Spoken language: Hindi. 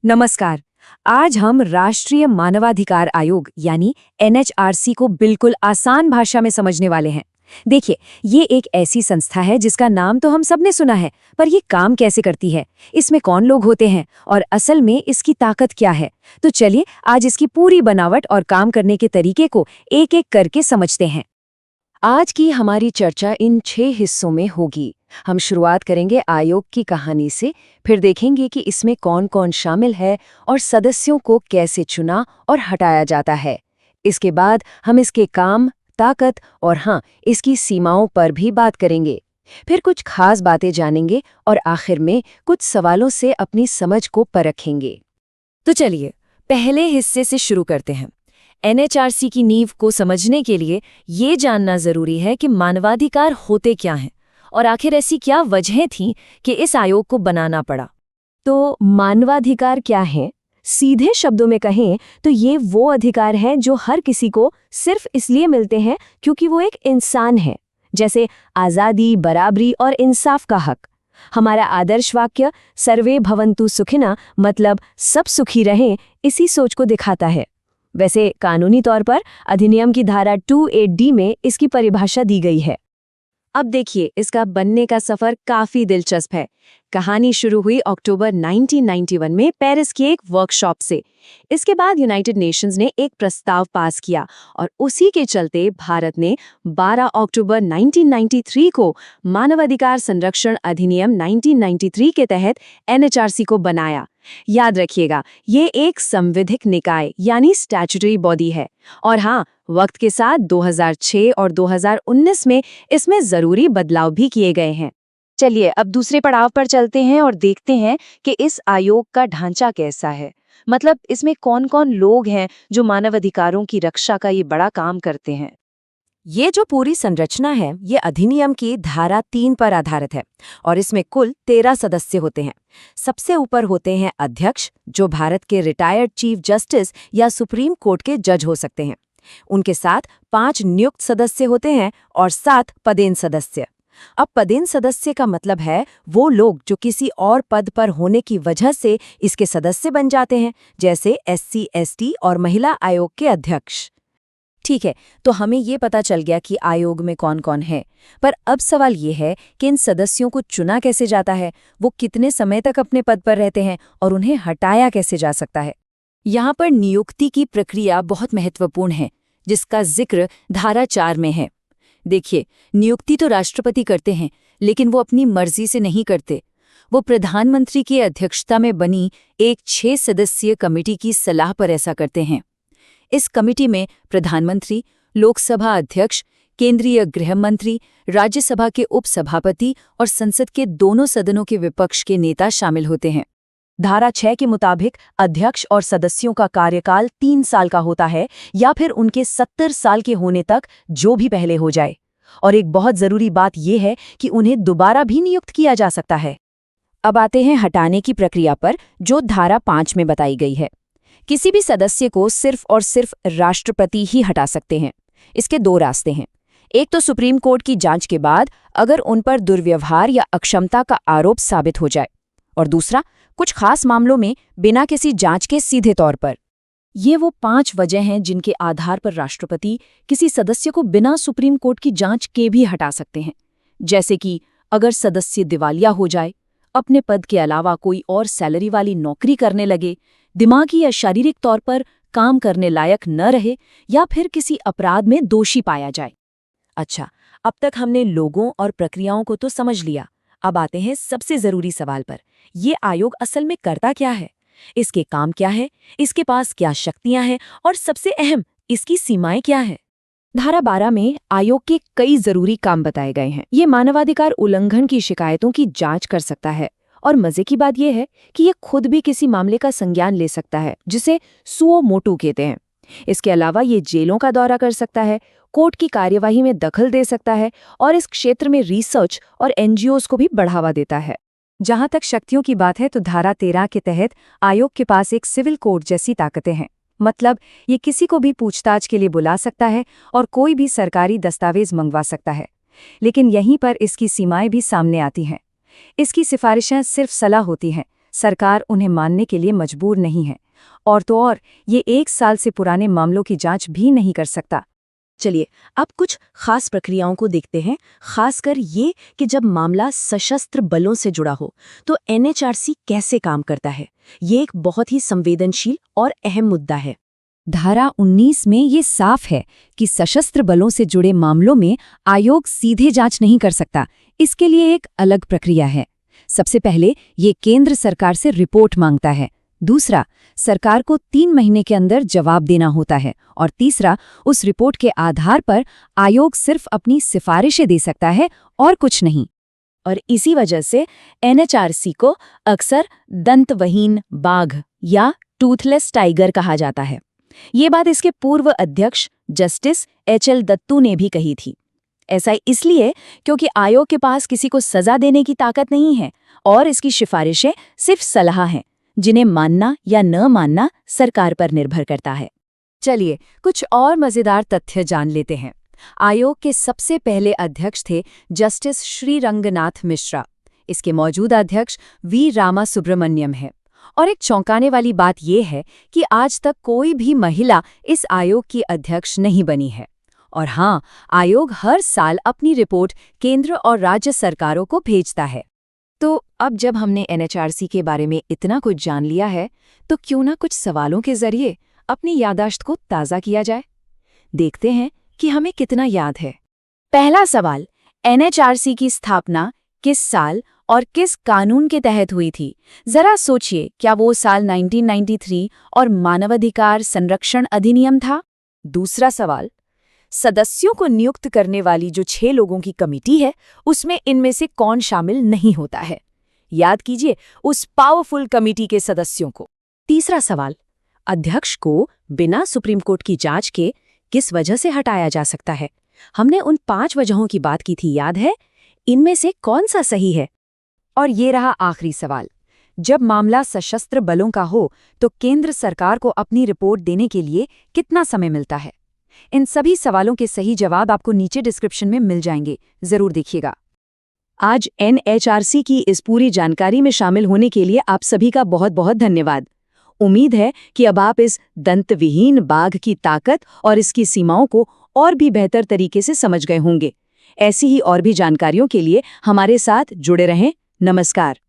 नमस्कार। आज हम राष्ट्रीय मानवाधिकार आयोग यानी एनएचआरसी को बिल्कुल आसान भाषा में समझने वाले हैं। देखिए, ये एक ऐसी संस्था है जिसका नाम तो हम सबने सुना है, पर ये काम कैसे करती है, इसमें कौन लोग होते हैं और असल में इसकी ताकत क्या है। तो चलिए आज इसकी पूरी बनावट और काम करने के तरीके को एक एक करके समझते हैं। आज की हमारी चर्चा इन 6 हिस्सों में होगी। हम शुरुआत करेंगे आयोग की कहानी से, फिर देखेंगे कि इसमें कौन कौन शामिल है और सदस्यों को कैसे चुना और हटाया जाता है। इसके बाद हम इसके काम, ताकत और इसकी सीमाओं पर भी बात करेंगे। फिर कुछ खास बातें जानेंगे और आखिर में कुछ सवालों से अपनी समझ को परखेंगे। तो चलिए पहले हिस्से से शुरू करते हैं। एनएचआरसी की नींव को समझने के लिए ये जानना जरूरी है कि मानवाधिकार होते क्या हैं और आखिर ऐसी क्या वजहें थीं कि इस आयोग को बनाना पड़ा। तो मानवाधिकार क्या है? सीधे शब्दों में कहें तो ये वो अधिकार हैं जो हर किसी को सिर्फ इसलिए मिलते हैं क्योंकि वो एक इंसान है, जैसे आज़ादी, बराबरी और इंसाफ का हक। हमारा आदर्श वाक्य सर्वे भवन्तु सुखिनः मतलब सब सुखी रहें, इसी सोच को दिखाता है। वैसे कानूनी तौर पर अधिनियम की धारा 28D में इसकी परिभाषा दी गई है। अब देखिए, इसका बनने का सफर काफी दिलचस्प है। कहानी शुरू हुई अक्टूबर 1991 में पेरिस की एक वर्कशॉप से। इसके बाद यूनाइटेड नेशंस ने एक प्रस्ताव पास किया और उसी के चलते भारत ने 12 अक्टूबर 1993 को मानवाधिकार संरक्षण अधिनियम 1993 के तहत एनएचआरसी को बनाया। याद रखिएगा, ये एक संवैधानिक निकाय यानी स्टैट्यूटरी बॉडी है और वक्त के साथ 2006 और 2019 में इसमें जरूरी बदलाव भी किए गए हैं। चलिए अब दूसरे पड़ाव पर चलते हैं और देखते हैं कि इस आयोग का ढांचा कैसा है। मतलब इसमें कौन-कौन लोग हैं जो मानवाधिकारों की रक्षा का ये बड़ा काम करते हैं। ये जो पूरी संरचना है, ये अधिनियम की धारा 3 पर आधारित है और इसमें कुल 13 सदस्य होते हैं। सबसे ऊपर होते हैं अध्यक्ष, जो भारत के रिटायर्ड चीफ जस्टिस या सुप्रीम कोर्ट के जज हो सकते हैं। उनके साथ 5 नियुक्त सदस्य होते हैं और 7 पदेन सदस्य। अब पदेन सदस्य का मतलब है वो लोग जो किसी और पद पर होने की वजह से इसके सदस्य बन जाते हैं, जैसे SC, ST और महिला आयोग के अध्यक्ष। ठीक है, तो हमें ये पता चल गया कि आयोग में कौन कौन है, पर अब सवाल ये है कि इन सदस्यों को चुना कैसे जाता है, वो कितने समय तक अपने पद पर रहते हैं और उन्हें हटाया कैसे जा सकता है। यहाँ पर नियुक्ति की प्रक्रिया बहुत महत्वपूर्ण है, जिसका जिक्र धारा 4 में है। देखिए, नियुक्ति तो राष्ट्रपति करते हैं, लेकिन वो अपनी मर्जी से नहीं करते। वो प्रधानमंत्री की अध्यक्षता में बनी एक 6 सदस्यीय कमेटी की सलाह पर ऐसा करते हैं। इस कमेटी में प्रधानमंत्री, लोकसभा अध्यक्ष, केंद्रीय गृह मंत्री, राज्यसभा के उपसभापति और संसद के दोनों सदनों के विपक्ष के नेता शामिल होते हैं। धारा 6 के मुताबिक अध्यक्ष और सदस्यों का कार्यकाल 3 साल का होता है या फिर उनके 70 साल के होने तक, जो भी पहले हो जाए। और एक बहुत जरूरी बात यह है कि उन्हें दोबारा भी नियुक्त किया जा सकता है। अब आते हैं हटाने की प्रक्रिया पर, जो धारा 5 में बताई गई है। किसी भी सदस्य को सिर्फ और सिर्फ राष्ट्रपति ही हटा सकते हैं। इसके 2 रास्ते हैं। एक तो सुप्रीम कोर्ट की जांच के बाद, अगर उन पर दुर्व्यवहार या अक्षमता का आरोप साबित हो जाए, और दूसरा कुछ खास मामलों में बिना किसी जांच के सीधे तौर पर। ये वो 5 वजह हैं जिनके आधार पर राष्ट्रपति किसी सदस्य को बिना सुप्रीम कोर्ट की जांच के भी हटा सकते हैं। जैसे कि अगर सदस्य दिवालिया हो जाए, अपने पद के अलावा कोई और सैलरी वाली नौकरी करने लगे, दिमागी या शारीरिक तौर पर काम करने लायक न रहे या फिर किसी अपराध में दोषी पाया जाए। अच्छा, अब तक हमने लोगों और प्रक्रियाओं को तो समझ लिया। अब आते हैं सबसे जरूरी सवाल पर। ये आयोग असल में करता क्या है? इसके काम क्या है? इसके पास क्या शक्तियां हैं? और सबसे अहम, इसकी सीमाएं क्या हैं? धारा 12 में आयोग के कई जरूरी काम बताए गए हैं। ये मानवाधिकार उल्लंघन की शिकायतों की जांच कर सकता है और मजे की बात यह है कि ये खुद भी किसी मामले का संज्ञान ले सकता है, जिसे सुओ मोटू कहते हैं। इसके अलावा ये जेलों का दौरा कर सकता है, कोर्ट की कार्यवाही में दखल दे सकता है और इस क्षेत्र में रिसर्च और NGOs को भी बढ़ावा देता है। जहां तक शक्तियों की बात है तो धारा 13 के तहत आयोग के पास एक सिविल कोर्ट जैसी ताकतें हैं। मतलब ये किसी को भी पूछताछ के लिए बुला सकता है और कोई भी सरकारी दस्तावेज मंगवा सकता है। लेकिन यहीं पर इसकी सीमाएं भी सामने आती हैं। इसकी सिफारिशें सिर्फ सलाह होती हैं, सरकार उन्हें मानने के लिए मजबूर नहीं है। और तो और ये 1 साल से पुराने मामलों की जांच भी नहीं कर सकता। चलिए अब कुछ खास प्रक्रियाओं को देखते हैं, खासकर ये कि जब मामला सशस्त्र बलों से जुड़ा हो तो एनएचआरसी कैसे काम करता है। ये एक बहुत ही संवेदनशील और अहम मुद्दा है। धारा 19 में ये साफ है कि सशस्त्र बलों से जुड़े मामलों में आयोग सीधे जांच नहीं कर सकता। इसके लिए एक अलग प्रक्रिया है। सबसे पहले ये केंद्र सरकार से रिपोर्ट मांगता है। दूसरा, सरकार को 3 महीने के अंदर जवाब देना होता है। और तीसरा, उस रिपोर्ट के आधार पर आयोग सिर्फ अपनी सिफारिशें दे सकता है और कुछ नहीं। और इसी वजह से एनएचआरसी को अक्सर दंतवहीन बाघ या टूथलेस टाइगर कहा जाता है। ये बात इसके पूर्व अध्यक्ष जस्टिस एचएल दत्तू ने भी कही थी। ऐसा इसलिए क्योंकि आयोग के पास किसी को सजा देने की ताकत नहीं है और इसकी सिफारिशें सिर्फ सलाह हैं, जिन्हें मानना या न मानना सरकार पर निर्भर करता है। चलिए कुछ और मजेदार तथ्य जान लेते हैं। आयोग के सबसे पहले अध्यक्ष थे जस्टिस श्री रंगनाथ मिश्रा। इसके मौजूदा अध्यक्ष वी रामा सुब्रमण्यम है। और एक चौंकाने वाली बात यह है कि आज तक कोई भी महिला इस आयोग की अध्यक्ष नहीं बनी है। और हाँ, आयोग हर साल अपनी रिपोर्ट केंद्र और राज्य सरकारों को भेजता है। तो अब जब हमने एनएचआरसी के बारे में इतना कुछ जान लिया है, तो क्यों ना कुछ सवालों के जरिए अपनी याददाश्त को ताज़ा किया जाए। देखते हैं कि हमें कितना याद है। पहला सवाल, एनएचआरसी की स्थापना किस साल और किस कानून के तहत हुई थी? जरा सोचिए, क्या वो साल 1993 और मानवाधिकार संरक्षण अधिनियम था? दूसरा सवाल, सदस्यों को नियुक्त करने वाली जो 6 लोगों की कमेटी है, उसमें इनमें से कौन शामिल नहीं होता है? याद कीजिए उस पावरफुल कमेटी के सदस्यों को। तीसरा सवाल, अध्यक्ष को बिना सुप्रीम कोर्ट की जांच के किस वजह से हटाया जा सकता है? हमने उन 5 वजहों की बात की थी, याद है? इनमें से कौन सा सही है? और ये रहा आखिरी सवाल, जब मामला सशस्त्र बलों का हो तो केंद्र सरकार को अपनी रिपोर्ट देने के लिए कितना समय मिलता है? इन सभी सवालों के सही जवाब आपको नीचे डिस्क्रिप्शन में मिल जाएंगे, जरूर देखिएगा। आज एनएचआरसी की इस पूरी जानकारी में शामिल होने के लिए आप सभी का बहुत बहुत धन्यवाद। उम्मीद है कि अब आप इस दंतविहीन बाघ की ताकत और इसकी सीमाओं को और भी बेहतर तरीके से समझ गए होंगे। ऐसी ही और भी जानकारियों के लिए हमारे साथ जुड़े रहें। नमस्कार।